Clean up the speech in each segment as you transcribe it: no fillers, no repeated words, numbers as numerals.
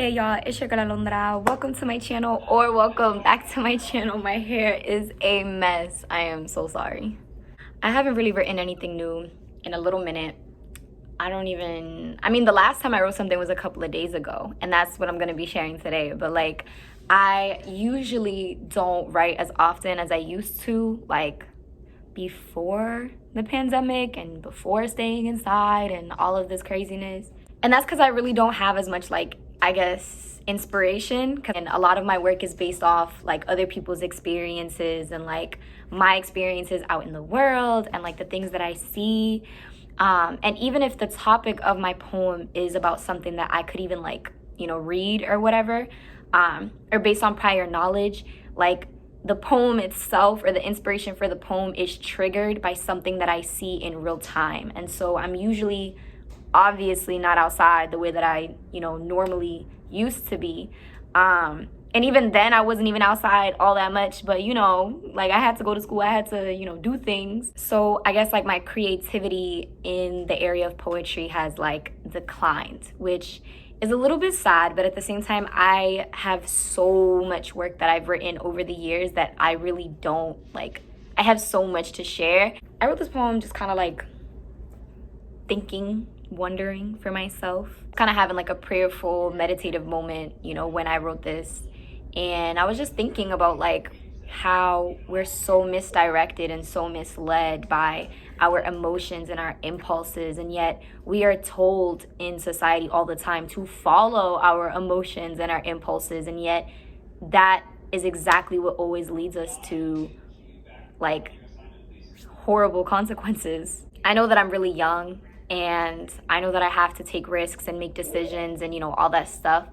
Hey y'all, it's your girl Alondra. Welcome to my channel, or welcome back to my channel. My hair is a mess. I am so sorry. I haven't really written anything new in a little minute. The last time I wrote something was a couple of days ago, and that's what I'm gonna be sharing today. But like, I usually don't write as often as I used to, like before the pandemic and before staying inside and all of this craziness. And that's because I really don't have as much, like, I guess, inspiration. And a lot of my work is based off like other people's experiences and like my experiences out in the world and like the things that I see. And even if the topic of my poem is about something that I could even like, read or whatever, or based on prior knowledge, like the poem itself or the inspiration for the poem is triggered by something that I see in real time. And so I'm usually obviously not outside the way that I, normally used to be. And even then I wasn't even outside all that much, but like I had to go to school, I had to, do things. So I guess like my creativity in the area of poetry has like declined, which is a little bit sad, but at the same time, I have so much work that I've written over the years that I really don't like, I have so much to share. I wrote this poem just kind of like thinking, wondering for myself, kind of having like a prayerful, meditative moment, when I wrote this. And I was just thinking about like how we're so misdirected and so misled by our emotions and our impulses, and yet we are told in society all the time to follow our emotions and our impulses, and yet that is exactly what always leads us to like horrible consequences. I know that I'm really young, and I know that I have to take risks and make decisions and all that stuff,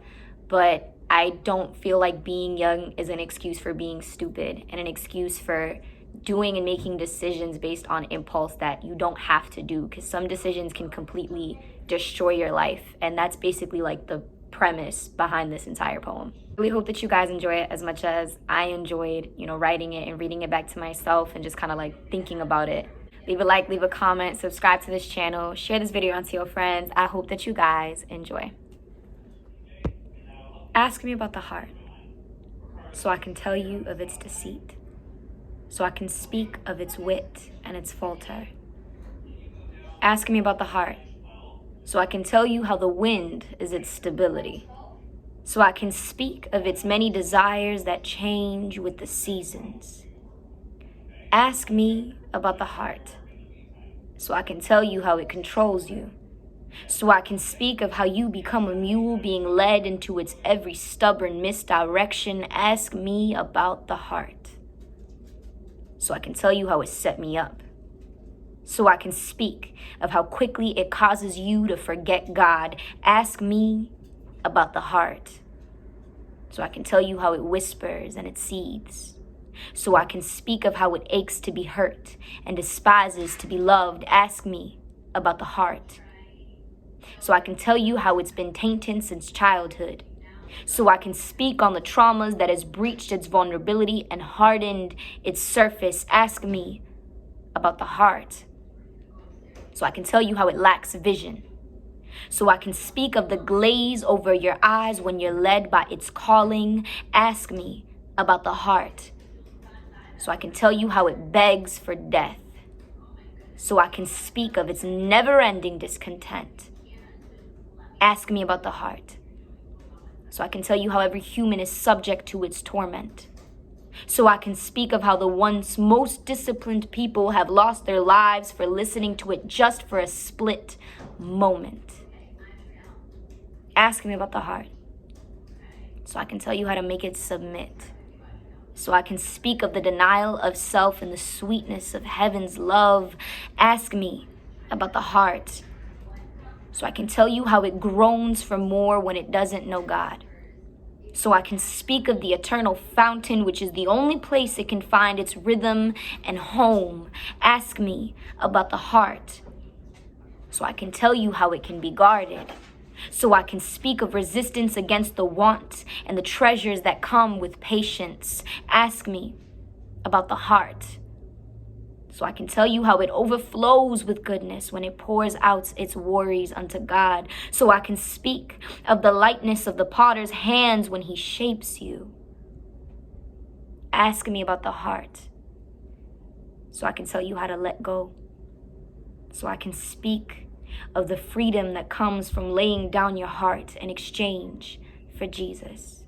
but I don't feel like being young is an excuse for being stupid and an excuse for doing and making decisions based on impulse that you don't have to do, because some decisions can completely destroy your life. And that's basically like the premise behind this entire poem. I really hope that you guys enjoy it as much as I enjoyed, writing it and reading it back to myself and just kind of like thinking about it. Leave a like, leave a comment, subscribe to this channel, share this video onto your friends. I hope that you guys enjoy. Ask me about the heart, so I can tell you of its deceit, so I can speak of its wit and its falter. Ask me about the heart, so I can tell you how the wind is its stability, so I can speak of its many desires that change with the seasons. Ask me about the heart, so I can tell you how it controls you, so I can speak of how you become a mule being led into its every stubborn misdirection. Ask me about the heart, so I can tell you how it set me up, so I can speak of how quickly it causes you to forget God. Ask me about the heart, so I can tell you how it whispers and it seethes, so I can speak of how it aches to be hurt and despises to be loved. Ask me about the heart, so I can tell you how it's been tainted since childhood, so I can speak on the traumas that has breached its vulnerability and hardened its surface. Ask me about the heart, so I can tell you how it lacks vision, so I can speak of the glaze over your eyes when you're led by its calling. Ask me about the heart, so I can tell you how it begs for death, so I can speak of its never-ending discontent. Ask me about the heart, so I can tell you how every human is subject to its torment, so I can speak of how the once most disciplined people have lost their lives for listening to it just for a split moment. Ask me about the heart, so I can tell you how to make it submit, so I can speak of the denial of self and the sweetness of heaven's love. Ask me about the heart, so I can tell you how it groans for more when it doesn't know God, so I can speak of the eternal fountain, which is the only place it can find its rhythm and home. Ask me about the heart, so I can tell you how it can be guarded, so I can speak of resistance against the want and the treasures that come with patience. Ask me about the heart, So I can tell you how it overflows with goodness when it pours out its worries unto God. So I can speak of the lightness of the potter's hands when he shapes you. Ask me about the heart. So I can tell you how to let go. So I can speak of the freedom that comes from laying down your heart in exchange for Jesus.